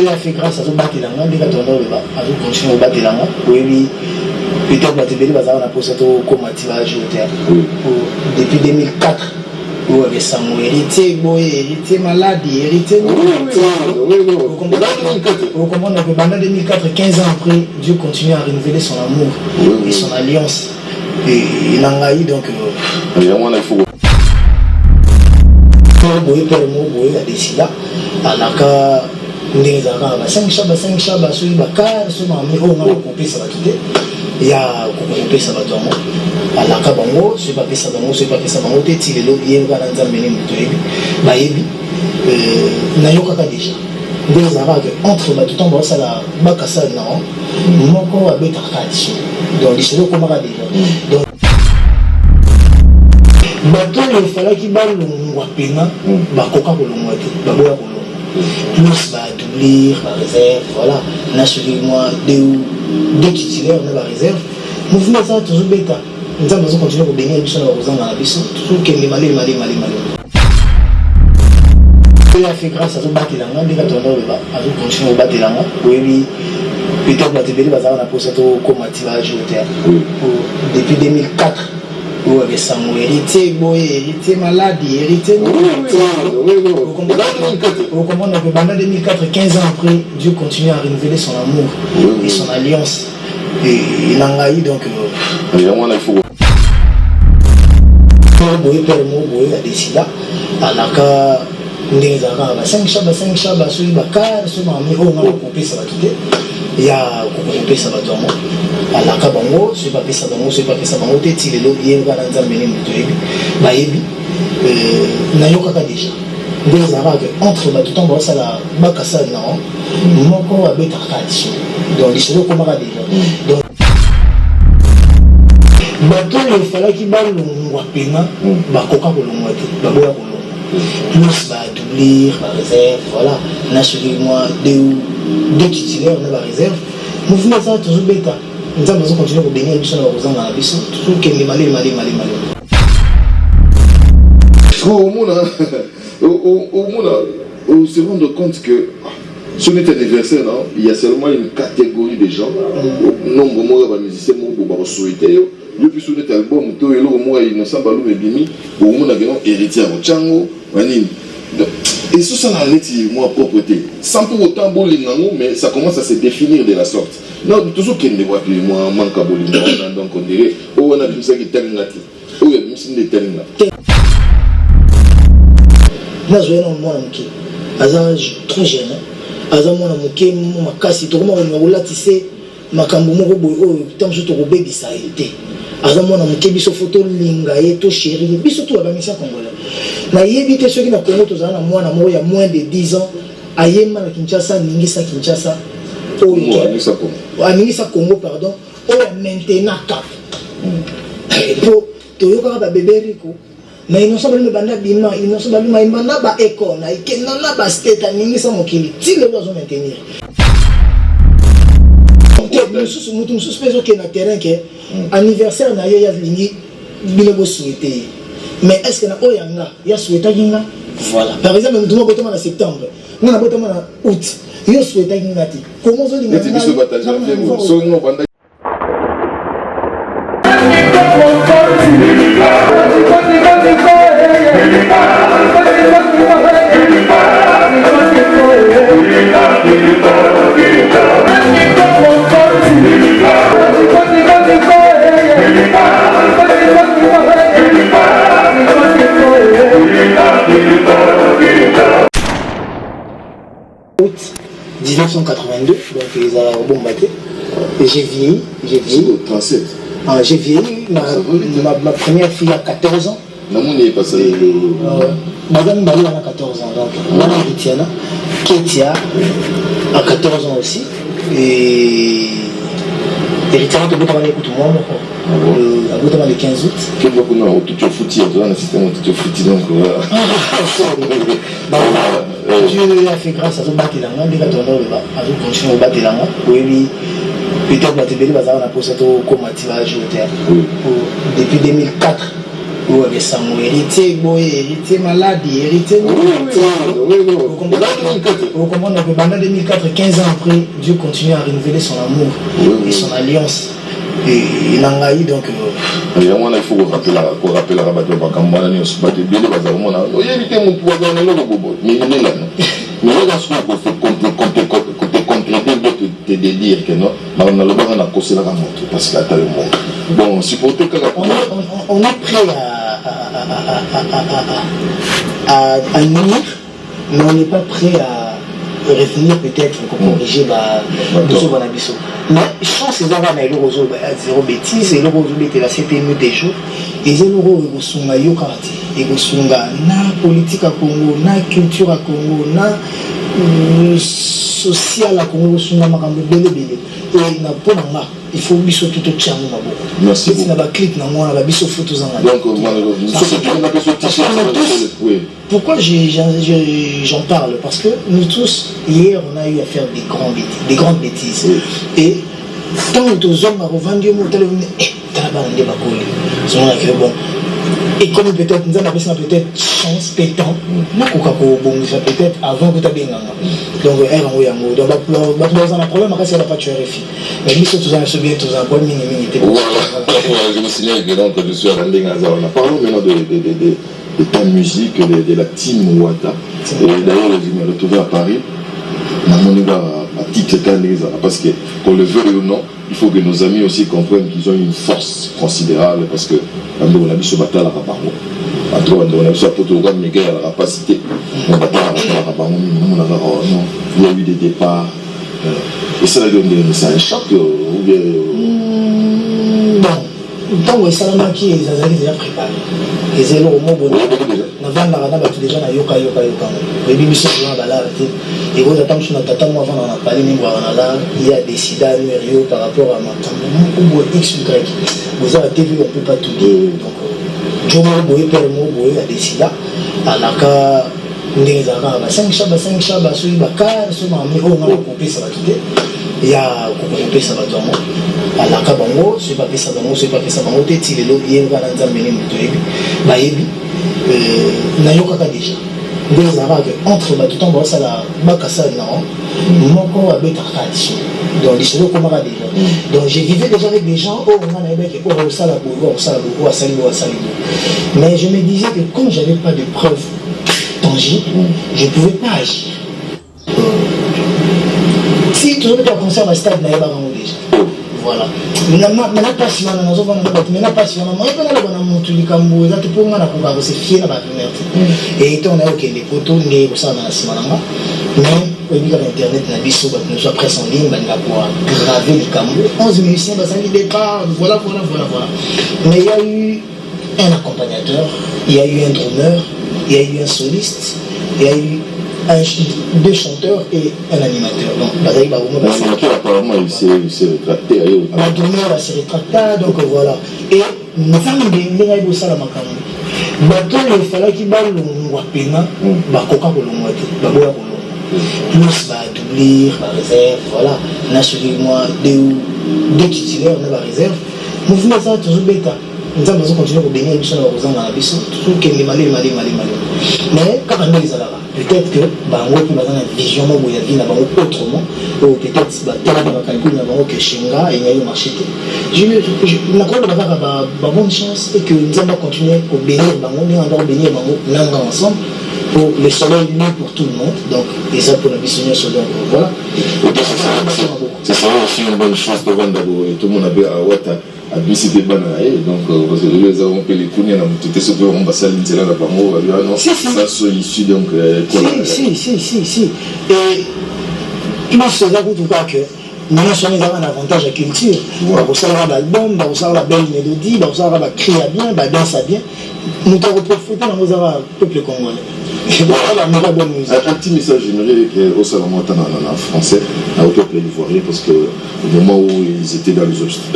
Il a fait grâce à ce bâtiment, il a tourné à ce continuer au bâtiment. Oui, peut-être que tu as posé comme activage au théâtre. Depuis 2004, vous avez ça, héritier, héritier maladie, héritier. Vous comprenez que pendant 2004, 15 ans après, Dieu continue à renouveler son amour et son alliance. Et il a eu donc. Il y a un fou. Il a décidé à la cas. Les arabes, 5 chabas, sur les bacs, sur ma mère, on a coupé ça va quitter. Il y a coupé ça va dormir. À la cabango, c'est pas que ça bango, c'est pas que ça bango, t'es tiré l'eau, il y a un grand amené, Baïbi, Nayoka déjà. Les arabes, entre tout en bas, ça la bacassa, non, mon corps a bête à tradition. Donc, les cheveux comme déjà. Donc, bateau, il fallait qu'il balle le wapena, bakoka pour le moitié, baboya pour le plus va doubler la réserve, voilà. On a suivi moi deux titulaires de la réserve. Mouvement ça toujours bêta. Nous allons continuer à bénir les gens dans la vie, toujours que les malais. Il a fait grâce à ce bâtiment, il a tourné à ce continuer au bâtiment. Oui, peut-être que tu as posé comme activage au théâtre. Depuis 2004. Vous avez ça, héritier, héritier maladie, héritier. Vous comprenez que pendant 2004, 15 ans après, Dieu continue à renouveler son amour et son alliance. Et il a eu donc. Il y a un fou. Il a décidé à la cas. Les arabes, 5 chabas, sur les bacs, sur ma mère, on a coupé ça va quitter. Il y a coupé ça va dormir. À la cabango, c'est pas que ça bango, c'est pas que ça bango, t'es tiré l'eau, il y a un grand amené, Baïbi, Nayoka déjà. Les arabes, entre tout en bas, ça la bacassa, non, mon corps a bête à tradition. Donc, les cheveux comme déjà. Donc, bateau, il fallait qu'il balle le wapena, bakoka pour le moitié, baboya pour le plus va doubler la réserve, voilà. On a suivi moi deux titulaires de la réserve. Mouvement ça toujours bêta. Nous allons continuer à bénir les gens dans la vie, toujours que les malais. Au monde, on se rend compte que sur notre anniversaire, il y a seulement une catégorie de gens. Nombre de musiciens qui souhaité. Depuis sur notre album, tout le monde est innocent, mais bimi, au monde a héritier à Chango, et ça, ça n'a moi propreté. Sans pour autant bolingango, mais ça commence à se définir de la sorte. Non, toujours qu'il ne voit plus moi manque à bolingango, donc on dirait, oh on a vu ça qui termine là, oh il y a une mission de termine là. Moi je vais dans moi à âge très jeune, à âge moi mon casse, tout le monde on a tissé, ma cambo mon boy, tant que je te baby ça a été. Azamona mukebiso photo linga yeto chéri biso tout la mission congolais na yebite ceux qui na Congo to zana mwana mo ya moins de 10 ans ayema na Kinshasa ningisa Kinshasa o aningisa Congo pardon o ya maintenant cap po to yoka ba bébé riko na inoso ba banda bima inoso ba bima imana ba eko na ikena na ba state ningisa mokili ti le dozo maintenir nous suspensons qu'il y a un terrain qui est anniversaire, il y a des souhaité. Mais est-ce qu'il y a souhaité? Voilà. Par exemple, nous avons en septembre, nous avons en août, nous avons souhaité. Comment vous dites août 1982, donc ils ont bombarder. J'ai vieilli. J'ai vieilli. Ma première fille a 14 ans. Madame Bali a 14 ans. Donc, Madame Ritiana, Ketia a 14 ans aussi. Et Ritiana, tu peux travailler pour tout le monde. Le 15 août. Tu es foutu, tu as un système où tu es foutu. Dieu a fait grâce à ce bâtiment, il a tourné à ce continuer au bâtiment. Oui, peut-être que tu as posé comme activage au théâtre. Depuis 2004. Ouais, ça m'a hérité, hérité maladie, hérité. Vous comprenez que pendant 2004, 15 ans après, Dieu continue à renouveler son amour et son alliance. Et il a envahi donc. Il y a un moment il faut rappeler la rabat de Bakamana, il faut battre bien le bazar. Il y a évité mon pouvoir dans le bobo. Mais il est là. Mais regarde ce qu'on fait contre te dire que non, on a le droit à causer la montre parce qu'il a le monde. Bon, supporter que on est prêt à nuire, mais on n'est pas prêt à revenir peut-être pour corriger Bisso. Mais je pense que c'est zéro bêtise, et le rose était la 7 minutes des jours, et c'est le rose Sunga Yokarate, et Sunga na politique à Congo, na culture à Congo, na social à Congo, Sunga Makambo Bele Bele, et na Ponanga, il faut Bisso tout au tchamo Mabo. Merci beaucoup. Il y a un clip dans moi, Bisso photo Zanga. Donc, pourquoi j'en parle? Parce que nous tous, hier, on a eu à faire des grandes bêtises. Et tant que nous hommes ont vendu, et comme peut-être nous avons peut-être chance, pétant, peut-être avant que tu aies bien. Donc, dans un problème, c'est la pas tuer RFI. Mais nous, tous en bien, tous en bonne minimité. Je me signale que donc je suis à Randing Hazard. Parlons maintenant de ta musique, de la team Ouata. Et d'ailleurs, je me retrouvé à Paris. À titre parce que, qu'on le veuille ou non, il faut que nos amis aussi comprennent qu'ils ont une force considérable parce que on a vu ce bataille à Rabarbo. On a vu ce photographe Miguel à la capacité. On a il y a eu des départs. Et ça, c'est un choc ou bien. Non. Tant que ça m'a qui les a déjà préparé. Les élos au mot bonheur. Avant la déjà na yoka. Les bibiso sont là et vous attendez sur notre tata moi avant on a parlé même il y a des sida numéro par rapport à ma tante ou x y. Vous avez vu on peut pas tout dire donc je me boye per mo boye a des sida alaka ndezaka ba 5 chaba so ibaka so ma mi on a coupé ça va tout il y a coupé ça va tout alaka bango c'est pas ça bango teti lelo yenga na nzambe ni muto yebi ba yebi na yoka déjà des arabes entre tout en bas ça la bakasa non moko abeta tradition donc les choses comme déjà donc j'ai vécu déjà avec des gens on a avec au sala à Salibo mais je me disais que comme j'avais pas de preuves tangibles je pouvais pas agir si tout le monde conserve un stade naïba déjà voilà maintenant pas si on a nos enfants maintenant pas si on a moi pas là on a monté du cambo ça tu peux on a combat c'est fier là et on a OK les photos les ça dans la semaine mais au niveau internet na biso nous soit presse en ligne va pouvoir graver le cambo 11 musiciens bah ça dit départ voilà mais il y a eu un accompagnateur il y a eu un drummer il y a eu un soliste il y a eu deux chanteurs et un animateur. Donc, l'animateur apparemment il s'est rétracté. La drummer s'est rétracté, donc voilà. Et nous avons des ça la macaron. Bateau, il fallait qu'il baille le wapena, bakoka kolongwate, plus doublir, réserve, voilà. On a suivi moi deux titulaires, on a la réserve. Mouvement ça toujours bêta. Nous avons continué à bénir les gens dans la maison, toujours qu'il est malé. Mais quand on est là, peut-être que bango peut avoir une vision où il y a vie autrement, ou peut-être que Shinga et il y a marché. Je n'accorde pas bonne chance et que nous allons continuer à bénir bango, nous allons bénir bango ensemble pour le soleil nu pour tout le monde. Donc, et ça pour la mission sur donc voilà. C'est ça aussi une bonne chance de vendre tout le monde a Ouata. A visité Banaï, donc parce que les avons payé les coups, on a surtout en basse à la Pamo, non, ça soit issu donc. Si. Et plus c'est là tout cas que nous avons un avantage à culture. Vous avez l'album, vous avez la belle mélodie, vous avez la cri à bien, la danse à bien. Nous avons profité dans nos peuple congolais. Un petit message, j'aimerais qu'au salon en français, au peuple ivoirien, parce que au moment où ils étaient dans les obsèques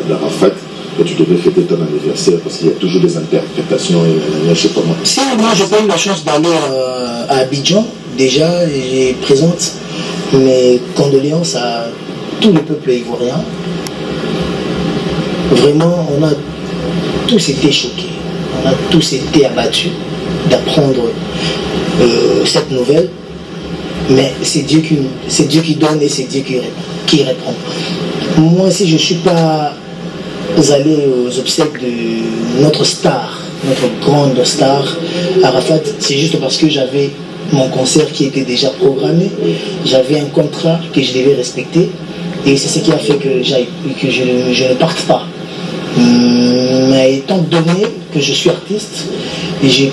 d'Arafat, tu devais fêter ton anniversaire parce qu'il y a toujours des interprétations et je sais pas moi. Si moi j'ai pas eu la chance d'aller à Abidjan, déjà je présente mes condoléances à tout le peuple ivoirien. Vraiment, on a tous été choqués, on a tous été abattus d'apprendre cette nouvelle. Mais c'est Dieu qui donne et c'est Dieu qui répond. Moi, si je ne suis pas allé aux obsèques de notre star, notre grande star, Arafat, c'est juste parce que j'avais mon concert qui était déjà programmé, j'avais un contrat que je devais respecter, et c'est ce qui a fait que je ne parte pas. Mais étant donné que je suis artiste, et j'ai eu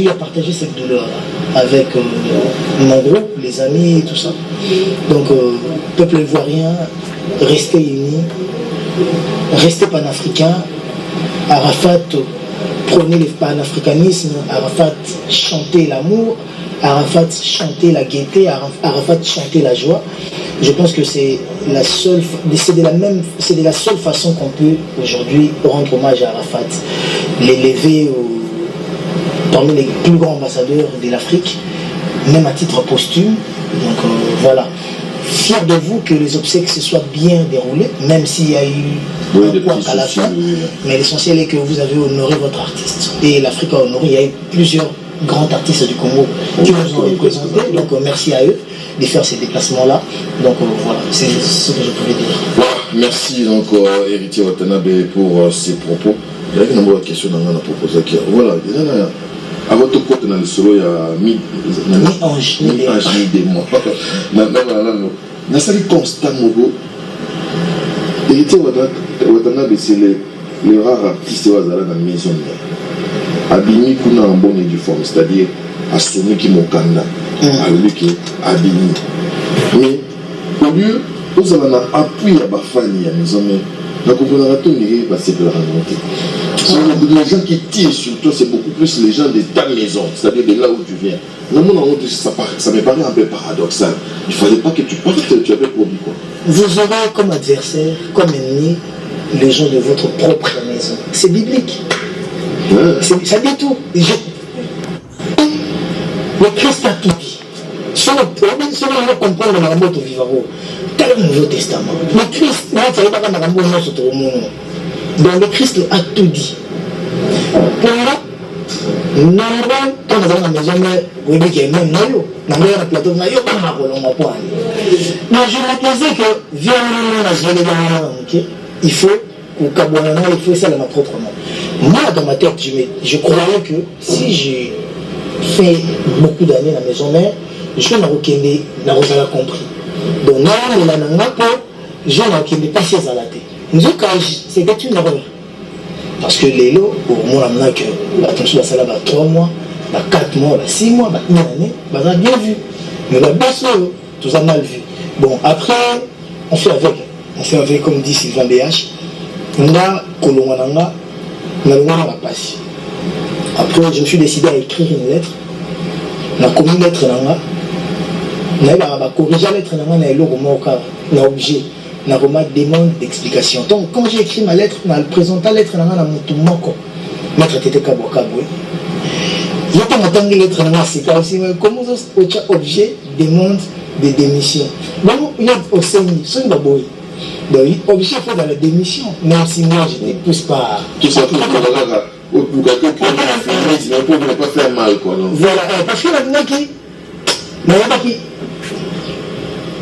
à partager cette douleur-là avec mon groupe, les amis et tout ça. Donc, peuple ivoirien, restez unis, restez panafricains. Arafat prenez le panafricanisme, Arafat chantez l'amour, Arafat chantez la gaieté, Arafat chantez la joie. Je pense que c'est de la seule façon qu'on peut aujourd'hui rendre hommage à Arafat, l'élever parmi les plus grands ambassadeurs de l'Afrique, même à titre posthume. Donc voilà. Fier de vous que les obsèques se soient bien déroulées, même s'il y a eu un point à la fin. Mais l'essentiel est que vous avez honoré votre artiste. Et l'Afrique a honoré. Il y a eu plusieurs grands artistes du Congo qui nous ont représentés. Donc merci à eux de faire ces déplacements-là. Donc voilà, c'est ce que je pouvais dire. Voilà, merci donc Héritier Watanabe pour ces propos. Il y a une question à proposer. Voilà, à votre côté dans le solo, il y a mi-ange, mi-démon. Dans ce constat, Héritier Watanabe, c'est le rare artiste dans la maison. Abimi kuna en bonne et due forme, c'est-à-dire à sonner qui m'okanda, à lui qui abimi. Mais au lieu, vous avez un appui à Bafani à maison, mais la compréhension n'est pas c'est de la remonter. Les gens qui tirent sur toi, c'est beaucoup plus les gens de ta maison, c'est-à-dire de là où tu viens. Ça me paraît un peu paradoxal. Il ne fallait pas que tu partes, tu avais promis quoi. Vous aurez comme adversaire, comme ennemi, les gens de votre propre maison. C'est biblique. Ouais. Ça dit tout. Le Christ a tout dit. Si on veut comprendre la mort au vivant, tel le Nouveau Testament. Le Christ, donc le Christ a tout dit. Pour là, quand on est dans la maison, on dit qu'il y a même Nayo. Nayo est un plateau, Nayo est un plateau. Mais je me disais que, viens, il faut, au Kabouana, il faut ça dans ma propre main. Moi, dans ma tête, je croyais que si j'ai fait beaucoup d'années à la maison mère, je suis dans la compris. Donc, là, je n'ai pas chez Zalaté. C'était une erreur. Parce que les lots, au moins, attention, ça là, 3 mois, 4 mois, 6 mois, 1 année, on a bien vu. Mais la basse, tout ça mal vu. Bon, après, on fait avec, comme dit Sylvain BH, on a Kolongananga, on a la passe. Après, je me suis décidé à écrire une lettre. On a commis une lettre, on a corrigé la lettre, on a objet. On a demande d'explication. Donc, quand j'ai écrit ma lettre, on a présenté la lettre, on a Moutoumoko. Maître Tete Kabo Kabo. Il y a pas de lettre, c'est aussi comment objet demande de démission. Donc, il y a au sein, c'est une baboui. Donc, objet fait dans la démission, même si moi je ne pousse pas. Tout ça pour quelqu'un qui ne pas faire mal. Voilà, parce que la qui.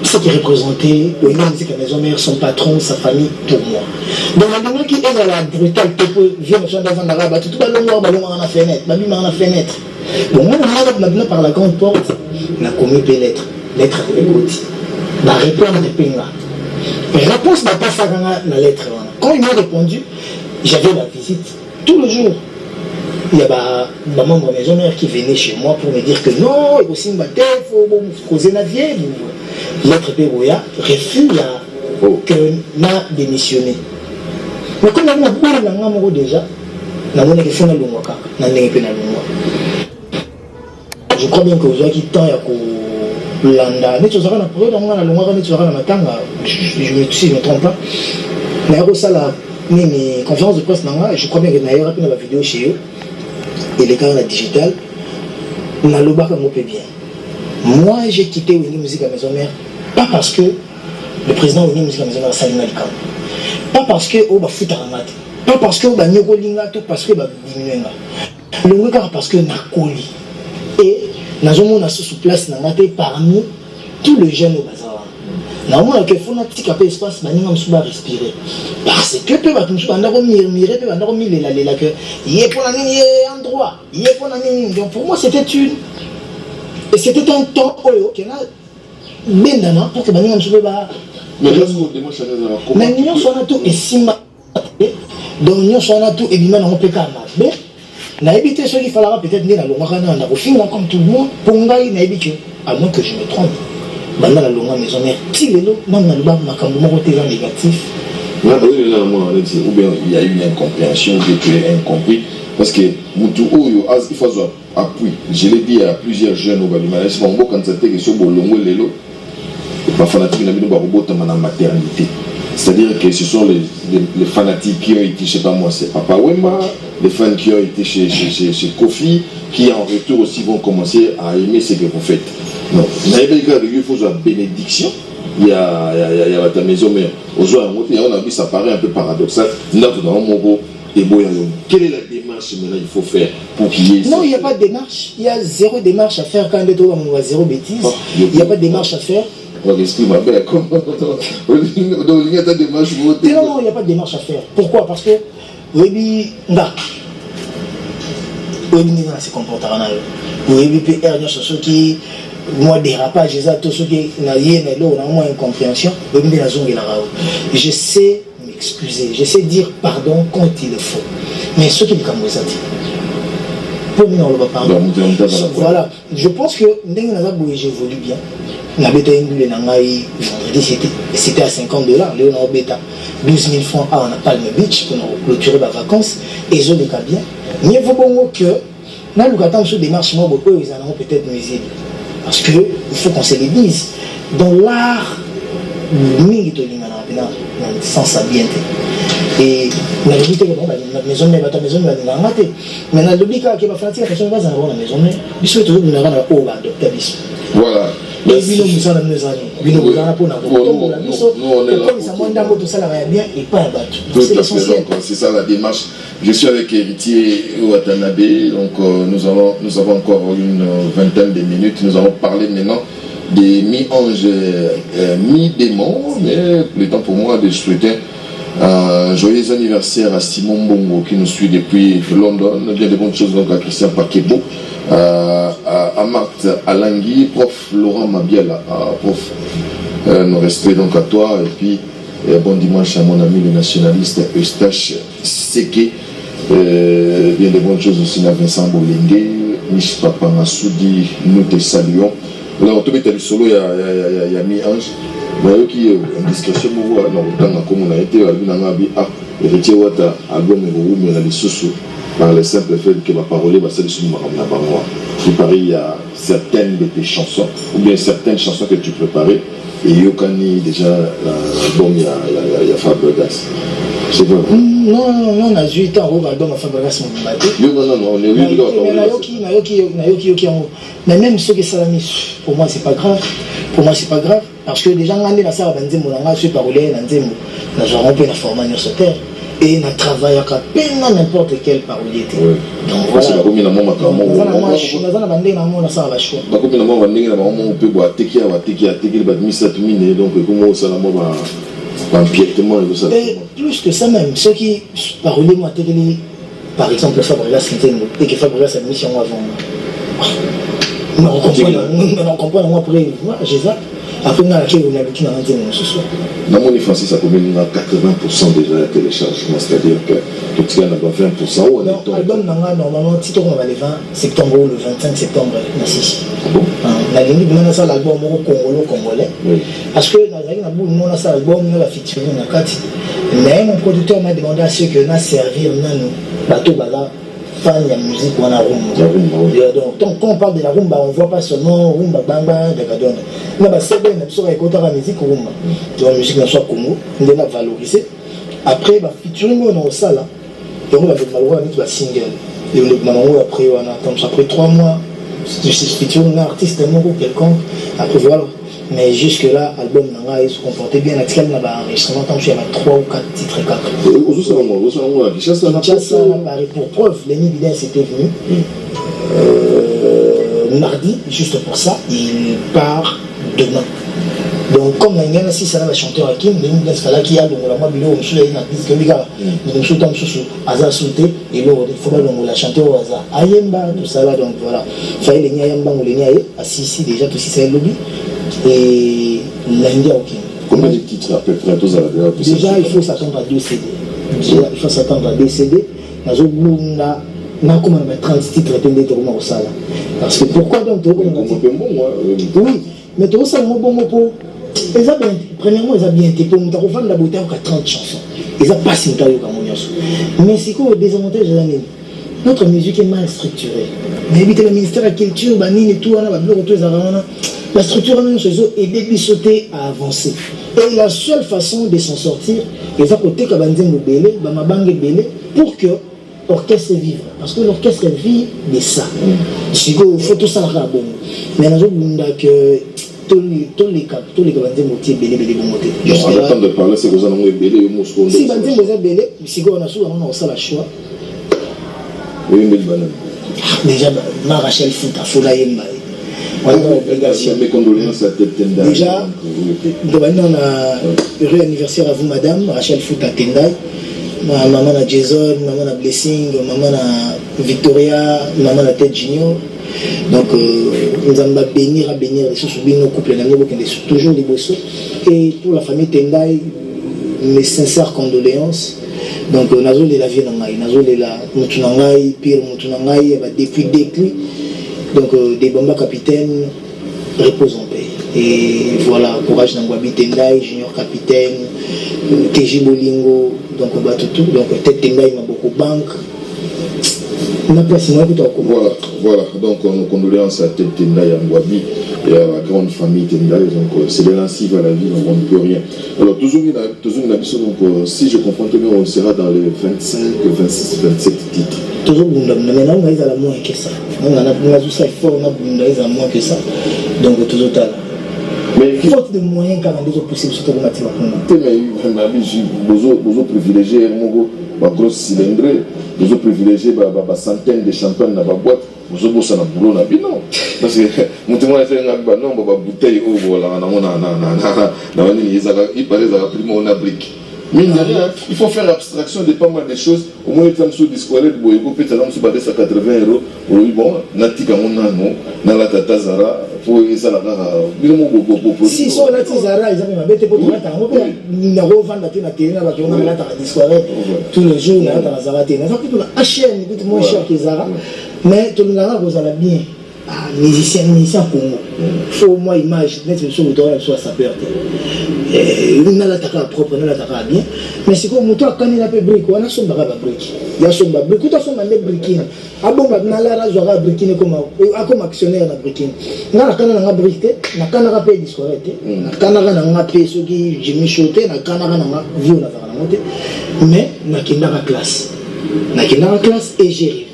Ce qui est représenté, oui, même si la maison mère, son patron, sa famille, pour moi. Donc, la maman qui est dans la brutalité, vient dans un arabe, tout le monde a fenêtre. Bon, moi, maintenant, par la grande porte, on a commis des lettres. Lettre de l'écoute. La réponse de Penga. La réponse n'a pas fait la lettre. Quand ils m'ont répondu, j'avais la visite tout le jour. Il y a un membre de la maison mère qui venait chez moi pour me dire que non, il faut aussi il faut causer la vieille. L'autre Pérouya refuse que m'a démissionné. Mais comme on a beaucoup déjà, je crois bien que vous avez temps à Landa. Je me trompe pas. Mais conférence de presse, je crois bien que Naïra a la vidéo chez eux. Et les gars, la digital, on a le bac à bien. Moi, j'ai quitté Winnie Musique à Maison Mère, pas parce que le président Winnie Musique à Maison Mère a salé Malcam, pas parce que oh bah fout à Pas parce que banyoko linga tout parce que babimimenga. Le car parce que nakoli. Et nazomona sous place nangate parmi tous les jeunes au bazar. Naomona que faut natika cap espace baninga msuba respirer. Parce que peut ba tumsu banda ko mire peut banda ko milela que yé pour la nini endroit, yé pour la nini. Donc pour moi c'était une et c'était un temps oyo que na bendana pour que baninga msuba ba. Mais là vous démarche na mais nous sommes tout et sima. Donc nous sommes tout et bien on peut quand même. Na éviter ce qu'il fallait peut-être ni la longue na refinga comme tout le monde pour ngai na éviter à moins que je me trompe. Dans la longue maison mère tilelo même na luba makambo moko te négatif. Là ou bien il y a une incompréhension que tu es incompris parce que mutu oyo il faut appui. Je l'ai dit à plusieurs jeunes au Balimana c'est bon quand ça que sur bolongo lelo ba fanatique na bino ba robota na maternité. C'est-à-dire que ce sont les fanatiques qui ont été, je sais pas moi, c'est Papa Wemba, les fans qui ont été chez Kofi, qui en retour aussi vont commencer à aimer ce que vous faites. Non, il faut une bénédiction. Il y a ta maison, mais aujourd'hui, on a vu ça paraît un peu paradoxal. Quelle est la démarche maintenant il faut faire pour qu'il y ait... Non, il n'y a pas de démarche. Il y a zéro démarche à faire quand on a zéro bêtise. Il n'y a pas de démarche à faire. Donc il n'y a pas de démarche. Non, il n'y a pas de démarche à faire. Pourquoi? Parce que oui, se comportera. Oui, qui moi dérapage, tout ce qui n'a rien incompréhension. Je sais m'excuser, je sais dire pardon quand il le faut. Mais ce qui est comme ça dit. Pour nous, on ne va pas pardon. Voilà, je pense que j'évolue bien. C'était à $50, Léonard Beta, 12 000 francs à Palm Beach pour nous clôturer les vacances. Et je le cas bien. Mieux vaut bon que nous avons des démarches, ils en ont peut-être nuisible. Parce qu'il faut qu'on se le dise. Dans l'art, sans s'habiller. Et la vérité que la maison mais ta maison va la mater. Mais la logique que va faire la personne va dans la maison mais il faut toujours nous avoir au bas de tabis. Voilà. Et bino musala mezani. Bino musala pour na pour la biso. Comme ça monda tout ça la va bien et pas battu. C'est l'essentiel. C'est ça la démarche. Je suis avec Héritier Watanabe, donc nous avons encore une vingtaine de minutes. Nous allons parler maintenant des mi-anges, mi-démons, mais le temps pour moi de souhaiter un joyeux anniversaire à Simon Bongo qui nous suit depuis London. Bien de bonnes choses donc à Christian Pakebo, à Marthe Alangui, prof Laurent Mabiala, prof. Nos respects donc à toi et puis bon dimanche à mon ami le nationaliste Eustache Seke. Bien de bonnes choses aussi à Vincent Bolenge, Mich Papa Massoudi, nous te saluons. Là, on te met solo, il y a mi-ange. Mais qui est indiscrétion, comme on a été à l'Unamabi, héritier Wata, album et on a des sous par le simple fait que ma parole va se laisser qui paraît, il y a certaines de tes chansons, ou bien certaines chansons que tu préparais, et Yokani, déjà, l'album, il y a Fabregas. C'est vrai. Non, on a 8 ans, on va dans ma Fabregas, non, on est mais même ceux qui sont pour moi, c'est pas grave. Pour moi, c'est pas grave. Parce que déjà, on a la salle, on a suis parolé, on a jamais la formation sur terre. Et on travaille à peine n'importe quel parolier. Donc voilà. Plus que ça même, ceux qui parolaient moi, par exemple, Fabregas, et que Fabregas a mis sur moi avant. On comprend moi pour les voir, j'ai ça. Après, on a laquelle on a vécu dans l'antenne ce soir. Dans mon Francis, ça combien il y a 80% déjà de téléchargement, c'est-à-dire que tu as 20% ou l'album normalement, si on va le 20 septembre ou le 25 septembre, la ligne de ça l'album congolais. Parce que dans la salle l'album, on a featuring dans 4. Mais mon producteur m'a demandé à ceux que nous servir bateau bala. Fan de la musique ou en rumba. Donc quand on parle de la rumba, on ne voit pas seulement rumba bamba de Gadon. On a c'est bien sur la musique rumba. La musique dans soit Congo, on doit la valoriser. Après bah featuring on a ça là. Et on va malheureusement mettre la single. Et après on attend après 3 mois. Je suis featuring un artiste ou quelconque. Après voilà. Mais jusque-là, l'album Nanga se comportait bien. Il y a enregistrement, il y a 3 ou 4 titres. Pour preuve, Lenny Bidens était venu. Mardi, juste pour ça, il part demain. Donc, comme il y a si ça va chanter à Kim, Lenny Bidens fallait qu'il y a donc la moi, il y a disque Biga, il y a Aza Souté, et là, il faut la chanter au hasard. Ayemba, tout ça là, donc voilà. Il fallait les Nyayamba ou les Nyaye, assis déjà, tout ça, c'est le lobby. Et l'India au Kim. Combien de titres à peu près déjà, il faut s'attendre à 2 CD. Déjà, il faut s'attendre à 2 CD. N'a comme 30 titres au sala. Parce que pourquoi donc oui, mais tout ça, bon, premièrement, ils ont bien été pour nous faire la beauté à 30 chansons. Ils ont pas si mais c'est quoi le désavantage de l'année? Notre musique est mal structurée. Mais le ministère de la Culture, et tout, la structure est débissotée à avancer. Et la seule façon de s'en sortir, ils ont côté pour que l'orchestre vive. Parce que l'orchestre vit de ça. Il faut tout ça. Mais nous avons que tous les cabandins motiers belé belé. En de parler, c'est que vous en avez belé Moscou. Si bandins vous avez belé, si on a la choix. Déjà, Rachel Fouta, Foula Yemba. Mes condoléances à Tendai. Déjà, on a heureux anniversaire à vous, madame, Rachel Fouta Tendai. Maman a Jason, maman a Blessing, maman a Victoria, maman a Ted Junior. Donc, nous allons bénir les sous-soubis, nos couples, toujours des bossos. Et pour la famille Tendai, mes sincères condoléances. Donc, nous avons la vie dans maï, nous avons la Moutunangaï, pire Moutunangaï, depuis déclus. Donc, des bombas capitaines reposent en paix. Et voilà, courage Nangwabi Tendai, junior capitaine, TJ Bolingo, donc on bat tout. Donc, peut-être Tendai m'a beaucoup banque. Voilà, donc nos condoléances à Tendai Nangwabi et à la grande famille Tendai. Donc, c'est de l'ainsi à la vie, on ne peut rien. Alors, toujours une abysse, donc, si je comprends bien, on sera dans les 25, 26, 27 titres. Toujours maintenant on a moins que ça. On a tout ça fort, on a moins que ça. Donc toujours là. Mais faute de moyens quand même possible surtout pour Mathieu. Mais besoin privilégié ma grosse cylindre, besoin privilégié ma centaine de champagne dans ma boîte, besoin bosser na boulot na non. Parce que mon témoin c'est un non ba bouteille au voilà na il paraît ça primo na brique. Mine de rien, il faut faire abstraction de pas mal de choses. Au moins, il y a un discours de Boyko, peut-être que tu as 80 €. Oui, bon, Natika Monano, Nalata Tazara, pour ça la si sont là, Tazara, ils ont bête pour tout le temps. Ils n'ont pas vendu la télé, ils ont la discours tous les jours, ils ont la Zara télé. Ça coûte la chaîne, coûte moins cher que Zara. Mais tout le monde vous allez bien. Musicien Congo. Il faut au moins image, mettre sur le droit sur sa peur. Il n'a pas propre, il n'a pas bien. Mais c'est comme toi, quand il a fait brique, on a son baga brique. Il y a son baga brique, tout à son mandé briquine. Ah bon, on a la joie briquine comme actionnaire na briquine. On a quand on a briqué, on a quand on a payé discorrect, on a quand on a payé ceux qui j'ai mis choté, on a quand on a vu on a fait la montée. Mais on a qu'il n'a pas classe. On a qu'il n'a pas classe et j'ai rêvé.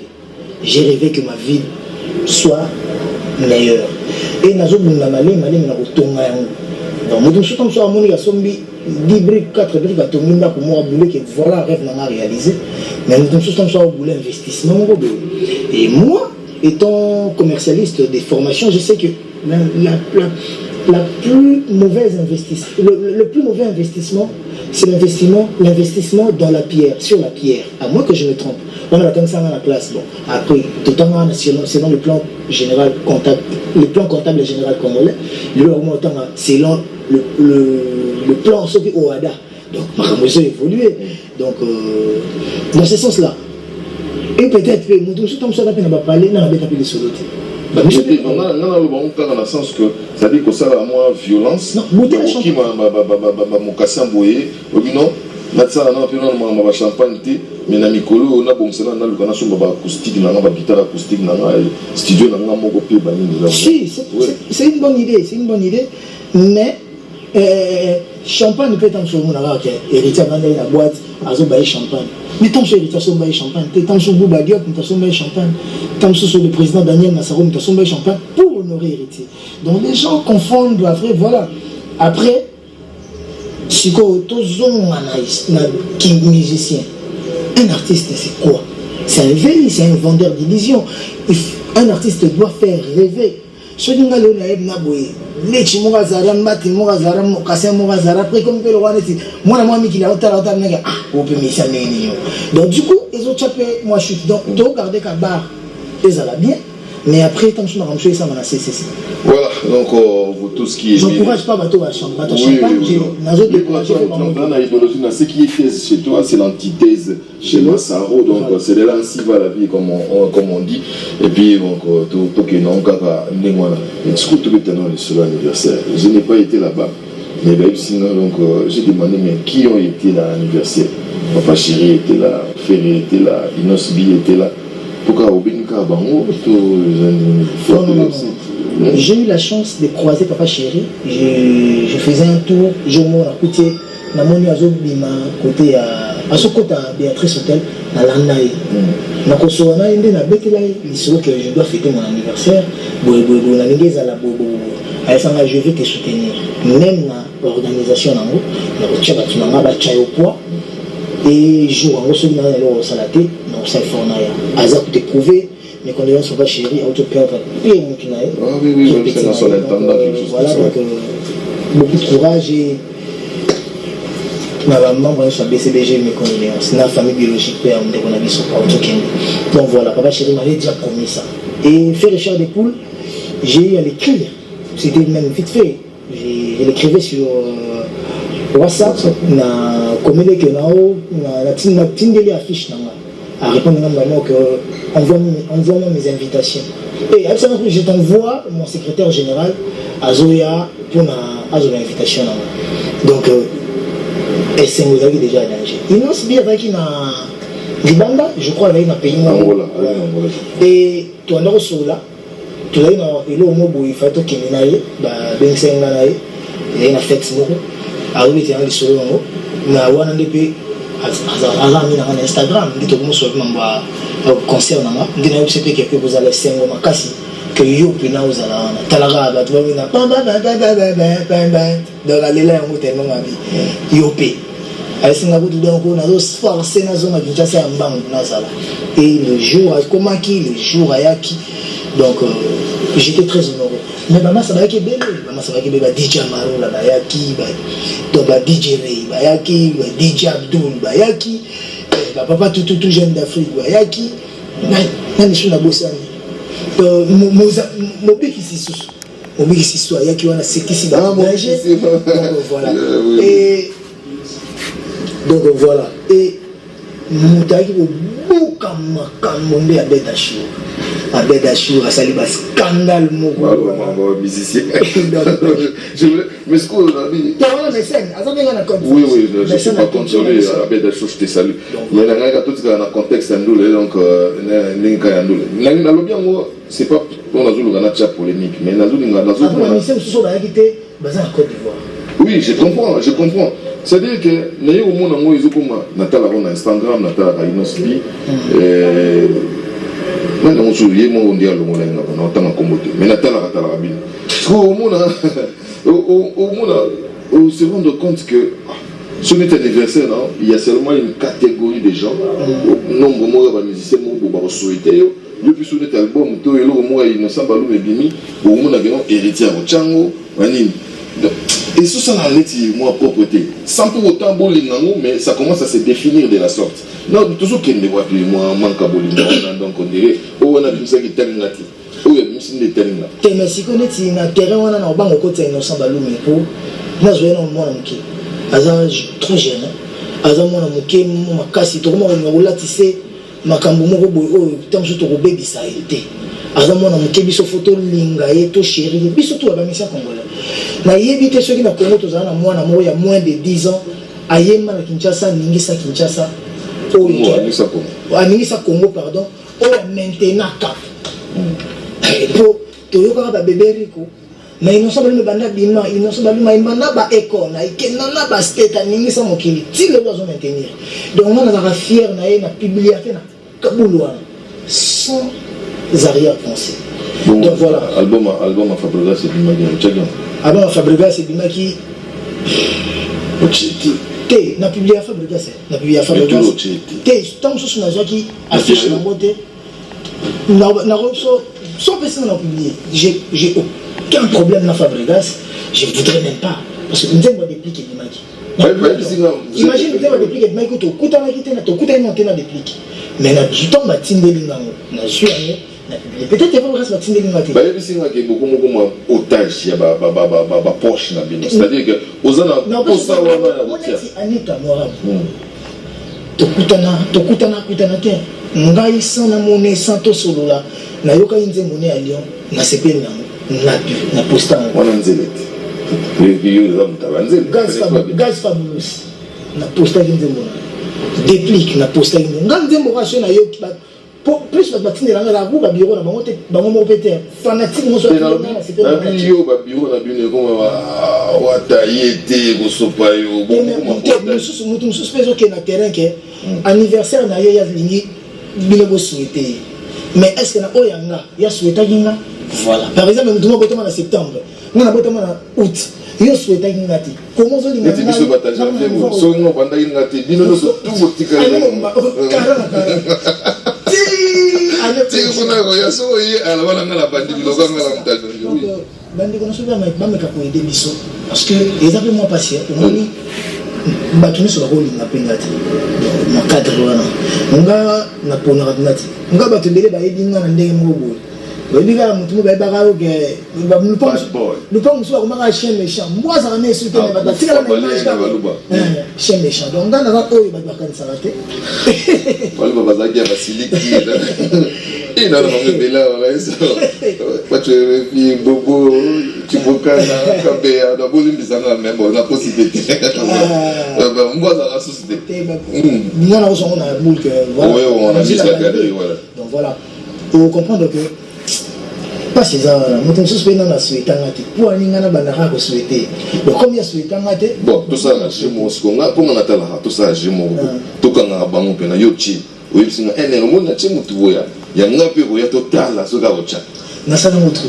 J'ai rêvé que ma vie soit meilleur. Et nous avons dit que nous avons donc, nous sommes à 10 briques, 4 briques, voilà, rêve n'a réalisé. Mais nous sommes à l'investissement. Et moi, étant commercialiste des formations, je sais que la plus mauvaise investissement, le plus mauvais investissement, c'est l'investissement dans la pierre, sur la pierre. À moins que je me trompe. On a atteint ça dans la classe. Bon, après, tout le temps, selon le plan général comptable, le plan comptable général congolais, selon le plan Sopi Oada. Donc, ma a évolué. Donc, dans ce sens-là. Et peut-être que nous sommes sur la peine de parler, nous avons appelé les solotés. On a dans le sens que ça dit que ça a moins violence. Non, qui m'a cassé en boyer. Non, maintenant on a champagne, mais na mikolo on a bon cela na lukana somba ba acoustique na ba guitare acoustique na studio na moko pe ba ni. Si, c'est une bonne idée, mais champagne peut être en sur mon héritier dans la boîte, azobaye champagne. Mais tant que héritier sombaye champagne, tant que Bouba Diop sombaye champagne, tant que le président Daniel Massaro sombaye champagne pour honorer héritier. Donc les gens confondent après, voilà. Après, si qui est musicien, un artiste c'est quoi? C'est un veille, c'est un vendeur d'illusions. Un artiste doit faire rêver. Ce qui est les chimura zara mati mura zara mokase mura zara après comme que le roi dit moi qui l'a autant nègre ah on peut me ça donc du coup ils ont chapé moi je suis donc garder qu'à bar ils allaient bien mais après tant que je m'en ça m'a cessé. Voilà donc vous tous qui j'encourage pas bateau à champagne les idéologie ce qui est fait chez toi c'est l'antithèse chez Massaro donc c'est de là ainsi va la vie comme on dit et puis donc tout que non kaka ndengwana tout sur l'anniversaire je n'ai pas été là-bas mais sinon donc j'ai demandé mais qui ont été là à l'anniversaire. Papa Chéri était là, Ferré était là, Inosbi était là. Pourquoi Obenika Bango j'ai eu la chance de croiser Papa Chéri. Je faisais un tour, je m'en écoutais, na moni azo bima côté à ce côté Béatrice Hôtel na Landaï. Na kosoana inde na betela lisoko que je dois fêter mon anniversaire. Bobo na ngeza la bobo. Je vais te soutenir. Même dans l'organisation, je vais te poids et jour en recevant le salaté, non, c'est fort. Azap te prouver, mes condoléances sont pas chéries, autopère, et mon kinaï. Ah oui, c'est dans son intendant. Voilà, donc beaucoup de courage et ma maman, je suis BCBG, mes condoléances. La famille biologique, père, on a vu son donc voilà, Papa Chéri m'avait déjà promis ça. Et faire les chairs des poules, j'ai eu à l'écrire. C'était même vite fait. Je l'écrivais sur WhatsApp, na communiqué que na tindeli affiche à répondre normalement que envoie mes invitations. Et à ce moment je t'envoie mon secrétaire général à Zoya pour une invitation. Donc c'est vous avez déjà danger. Il nous bien avec na Libanda, je crois avec na pays. Et toi on a là. Tu as eu le mot où il faut que tu aies une fête. Tu as eu solo na wana ndepé azami na Instagram ndito ko so mamba concert na ndina yo sepe quelque chose à sengo makasi que yo pina uzala na talaga ba tu na pamba dans la lela yango tellement mabi yo pe asinga ko donc on a dos forcer na zone de Kinshasa ya mbangu na sala et le jour a komaki le jour ayaki donc j'étais très honoré. Mais maman ça va qui belle, maman ça va qui belle DJ Amaro là bayaki, donc DJ Ray bayaki, DJ Abdul bayaki, papa tout jeune d'Afrique bayaki, nani suis na bossani. Mon biki si soit yaki wana sekisi ba manger. Donc voilà. Et donc voilà et mutaki ko buka makambo ya beta show. Avec Dachou, à saluer un scandale, mon musicien. Mais ce qu'on a dit. Oui, je ne suis pas contrôlé avec Dachou, je te salue. Mais il y a tout un contexte, donc, c'est pas pour la polémique, mais oui, je comprends. C'est-à-dire que nous avons Instagram, nous avons Inosbi. On se souvient, on dit à l'homme, on entend un combo. Mais on se rend compte que sur notre anniversaire, il y a seulement une catégorie de gens. Nombre de musiciens, nombre de souhaiter. Depuis sur notre album, tout est là, il ne semble pas nous bimi. On a un héritier au Tchango, et tout ça n'a pas propreté. Sans pour autant bolingango, mais ça commence à se définir de la sorte. Non, toujours qu'il ne voit plus moi manque à bolingango, donc on dirait oh on a vu ça qui termine là. Oh il y a une scène de termine là. T'es mais si connais tu na terrain on a na bango côté innocent balou mais pour moi je vais non moi n'importe. Azan trop jeune. Azan moi n'importe moi makasi to comment on roula tu sais makambo moko boy oh tant que to ko baby ça été. Azan moi n'importe biso photo linga et to chéri biso to ba mission congolais. Na yebite ceux qui na Congo to zana moi na mo ya moins de 10 ans ayema na Kinshasa ningisa Kinshasa oh ningisa Congo pardon oh maintenant cap pour to yoka ba bébé rico mais innocent bali banda bima innocent bali maimana ba ekona ikenana ba state ningisa mokili ti le doit maintenir donc on a fier na ye na publier na kabulwa sans arrière-pensée. Bon, donc voilà album à Fabregas c'est bima qui check album à Fabregas c'est bima qui T na publié à Fabregas na publié à Fabregas T tant que na jaki affiche na moté na reço sans personne n'a publié j'ai aucun problème na Fabregas je voudrais même pas parce que nous avons dépliqué Bimaki imagine nous avons dépliqué Bimaki to kutana kitena to kutana montena dépliqué mais na juton batindeli ngango na juango peut-être que Fabregas batindeli ngati ba yebisinga ke beaucoup otage ya ba poche na bino c'est-à-dire que ozana posa wana ya routière Anita Moram tokutana te ngai sana mone santo solola na yoka inze mone ya Lyon na sepeli na posta wana nzele gaz fabulous na posta inze mona déplique na posta inze nganze moration na yoki plus de bâtiment dans la roue, bureau na bango te bango mo péter fanatique mo so na bio ba bureau na bio ko wa taillé ko sopa yo mutu suspect que na terrain que anniversaire na ya lingi bile bo souhaiter mais est-ce que na oyanga ya souhaiter ginga voilà par exemple mutu mo botama na septembre na botama na août yo souhaiter ginga ti comment zo linga na biso bataja so ngo banda ginga ti bino no so tout botika bandi kono soba bameka koyede biso parce que eza mpe mwa patient omoni bato nyonso bakolinga mpenza te na cadre wana nga naponaka mpenza te nga bato ebele bayebi nga na ndenge moko boye bayebi kaka motu mo bayebaka oke lupango mosusu bakomaka chien méchant mbwa azaka na esu te bato batikala na image kaka chien méchant donc nga naza oyo bato bakanisaka te baloba bazalaki ya basiliki ina na mabela wala eso pacho fi bobo chibokana kabea na bozi mbisanga membo na possibilité ba mboza la société ninga na osongo na boule que voilà oui on a mis la galerie voilà donc voilà pour comprendre que pas ces gens là mutu suspect na souhaitanga te pour ninga na banaka ko souhaiter donc comme ya souhaitanga te bon tout ça na jemo skonga pour na tala tout ça jemo to kanga bango pena yochi oyisinga ene mo na chimu tuboya ya ngapi ko ya total la soka ocha na sana mutu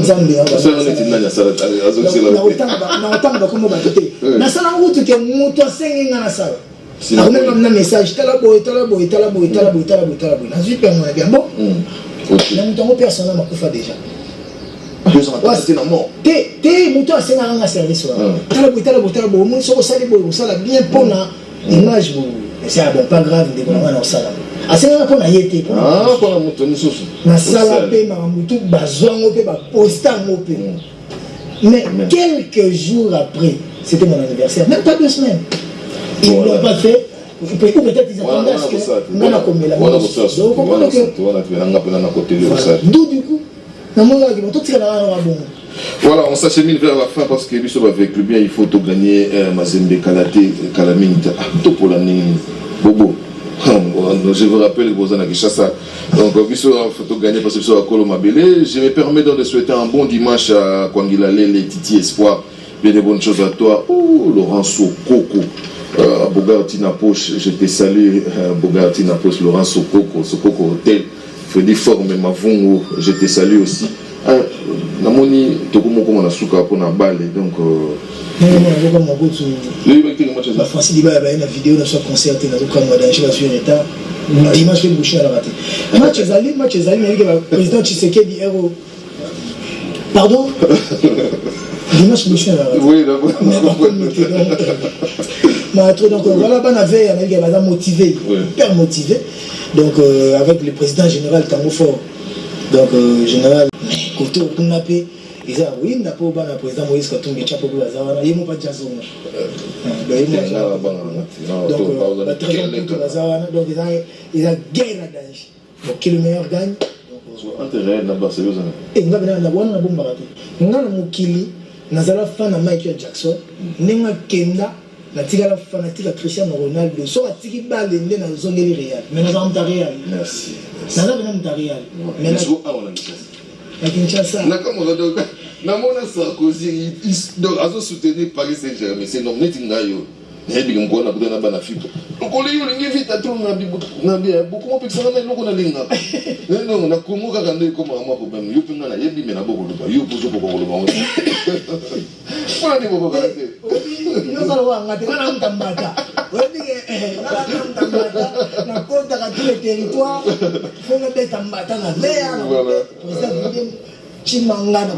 nzambe sana ne tinna ya sala azokisela na otanga comme batete na sana mutu ke mutu asenga na sala akomeka na message tala boy na zwi pe ngona bien bon na mutu ngo personnel makufa déjà te mutu asenga nga service wa tala boy mo so sali boy sala bien pona image bo c'est bon pas grave de vraiment na sala asenga pona yete pona mutu nisusu na sala pe ma mutu bazwango pe ba postango pe mais quelques jours après c'était mon anniversaire même pas 2 semaines ils l'ont pas fait peut-être ils attendaient à ce que on a comme la donc d'où du coup voilà, on s'achemine vers la fin parce que Bissot avec le bien, il faut tout gagner. Mazembe, Kalate, Kalaminte, tout pour l'année. Bobo. Je vous rappelle que vous en avez ça. Donc, Bissot a tout gagner parce que Bissot a Colomabélé. Je me permets donc de souhaiter un bon dimanche à Kwangilale, les Titi Espoir. Bien de bonnes choses à toi. Oh, Laurent Sokoko. Bogartina Poche, je te salue. Bogartina Poche, Laurent Sokoko, Sokoko Hotel. Freddy Forme, Mavungo, je te salue aussi. Namoni tokomoko na suka pour na balle donc la France dit bah la vidéo dans ce concert na tout comme dans chez sur état dimanche le boucher à la raté match Zali avec le président Tshisekedi héros pardon dimanche boucher à la raté oui d'accord donc voilà ban avait avec les motivé hyper motivé donc avec le président général Tango Fort donc général côté pour napper ils a oui n'a pas ban président Moïse Katumbi chapeau pour Zawana yemo pas jazo donc il a gagné la danger donc qui le meilleur gagne donc intérêt na Barcelone et ngabena na bwana na bomba raté ngana mukili nazala fan na Michael Jackson nenga kenda la tika la fanatique Cristiano Ronaldo so atiki balle nde na zongeli Real mais na zamba Real merci nazala na Real mais na Kinshasa na kama namona Sarkozy donc azo soutenir Paris Saint-Germain c'est non neti ngayo nebi ngona kutana bana fipo lokole yo lingi vita tu na bia beaucoup mo pexana na lokona linga non na Congo kaka ndo ikoma ma problème yo pinga na yebi mena boko luba yo puzo boko luba wala ni boko kate yo sala wa ngati kana mtambata wewe na kota ka tous les territoires faut nga beta mbata na mea na Chimangana,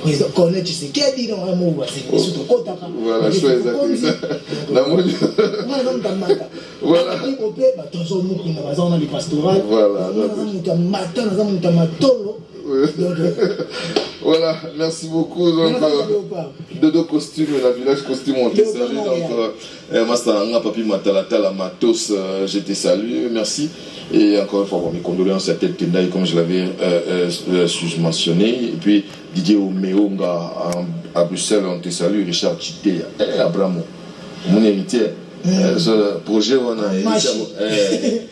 président connaît Tshisekedi dans un mot, c'est surtout Kota. Voilà, voilà, merci beaucoup. Donc, Dodo Costume, la village costume, on te salue. Donc, Master Papi Matalata, Matos, je te salue, merci. Et encore une fois, mes condoléances à Tel Tendai, comme je l'avais mentionné. Et puis Didier Omeonga à Bruxelles, on te salue. Richard Chité, Abramo, mon héritier. Ce projet, on a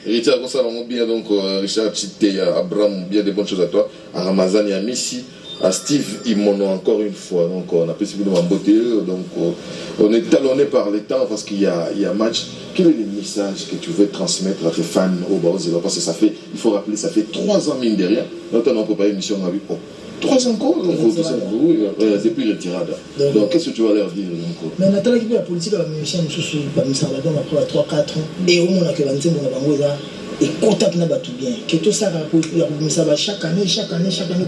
héritier comme ça, bien. Donc, Richard Chité, Abramo, bien des bonnes choses à toi. À Ramazan et à Messi. À Steve Imono encore une fois, donc on a possibilité de m'embotter, donc on est talonné par les temps parce qu'il y a match. Quel est le message que tu veux transmettre à tes fans au Baozéba? Parce que ça fait, il faut rappeler, ça fait 3 ans mine de rien. Notamment on peut pas émission avec 3 ans encore, donc depuis retirade. Donc qu'est-ce que tu vas leur dire? Mais on attend que la politique va me chercher sous après 3-4 ans et au moins que l'antenne on a bangoza. Et contact n'a pas tout bien. Que tout ça va chaque année,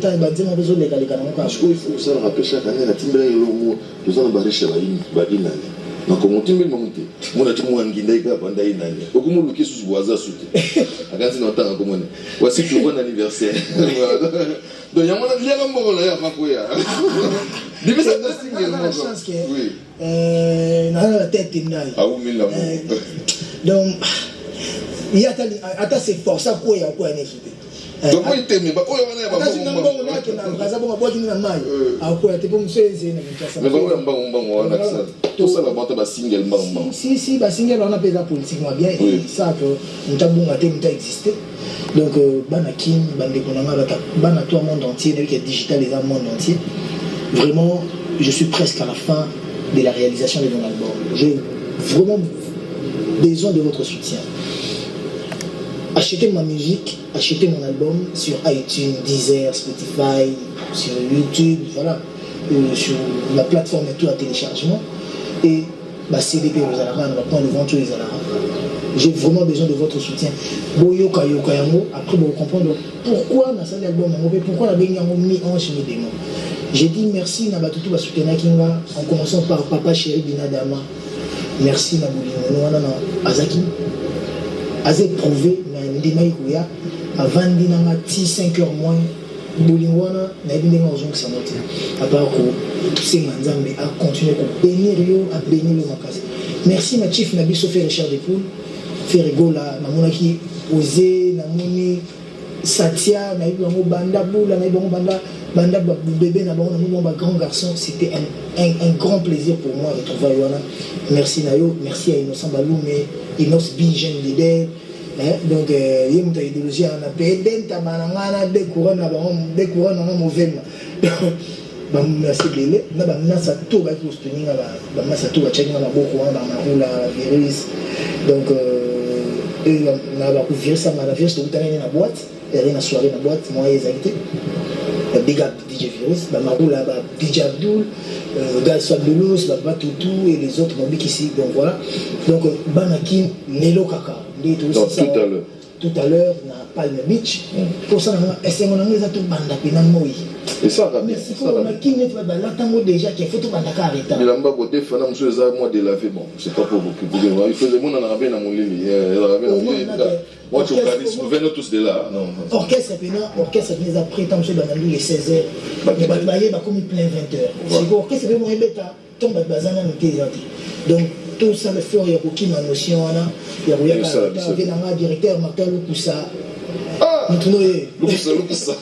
t'as un bâtiment besoin de les canons. Parce qu'il faut ça rappeler chaque année, la timbre est le mot, nous allons barrer chez la Badina. Donc, on monte, mon atimo Anguindaïka, Bandaïna. Beaucoup de gens qui sont voisins sautés. À quand ils entendent comme on est. Voici le bon anniversaire. Donc, il y a mon avis à mon là, ma couille. Dis-moi ça, c'est la chance que. Oui. La tête est naïve. Ah oui, l'amour. Donc. Il y a c'est fort ça quoi il y a quoi n'est donc moi il t'aime pas oh on est pas bon on a que na braza bon boîte ni na mai a quoi tu peux me faire c'est na mais on a ça tout ça la boîte ba single si ba single on a pas politiquement bien et ça que nous tabou ngaté nous existé donc bana kim bande konanga bana tout le monde entier qui est digital les monde entier vraiment je suis presque à la fin de la réalisation de mon album j'ai vraiment besoin de votre soutien. Achetez ma musique, achetez mon album sur iTunes, Deezer, Spotify, sur YouTube, voilà, sur la plateforme et tout à téléchargement. Et CDP aux Alara, on va prendre le ventre aux Alara. J'ai vraiment besoin de votre soutien. Boyoka yoka yango, après vous comprendre pourquoi dans cet album, pourquoi la béni yango mis en chemin des mots. J'ai dit merci na batutu ba soutenir kinga en commençant par Papa Chéri Binadama. Merci na boulino wana na Azaki. Azé prouvé Ndimaïkouya avant d'inama 5 heures moins Boulingwana n'a été dans un ça noté à part que c'est Manzambe à continuer à bénir à bénir le Makasi. Merci ma chief Nabi Sophie Richard Depoul fait rigola na monaki osé na moni Satya na eu banda boula na eu banda bébé na bon grand garçon c'était un grand plaisir pour moi de trouver Yoana. Merci Nayo merci à Innocent Balou mais Innocent B jeune leader. Donc il y a une idéologie on a payé tamanangana des couronnes en mauvais merci belé na ba na sa to ba ko soutenir ba ma sa to ba check na boko ba na virus donc na ba ko virus ça na virus tout tane na boîte et rien na soirée na boîte moi exacté big up DJ virus ba marula ba DJ Abdul gars soit de l'os ba Tutu et les autres mobik ici donc voilà donc banaki Nelo Kaka tout à l'heure na Palm Beach pour ça on a essayé on a mis à tout banda pina moi et ça va bien ça va qui n'est pas là tango déjà qui faut tout banda carreta mais là bas côté fana monsieur ça moi de laver bon c'est pas pour beaucoup il faisait mon en avait dans mon lit moi tu organises vous venez tous de là non orchestre les après tant monsieur Banandou les 16h mais ba comme plein 20h c'est pour orchestre vraiment bêta tombe bazana n'était donc tout ça le fait il y a beaucoup de notion là il y a un directeur Martin Lukusa Lukusa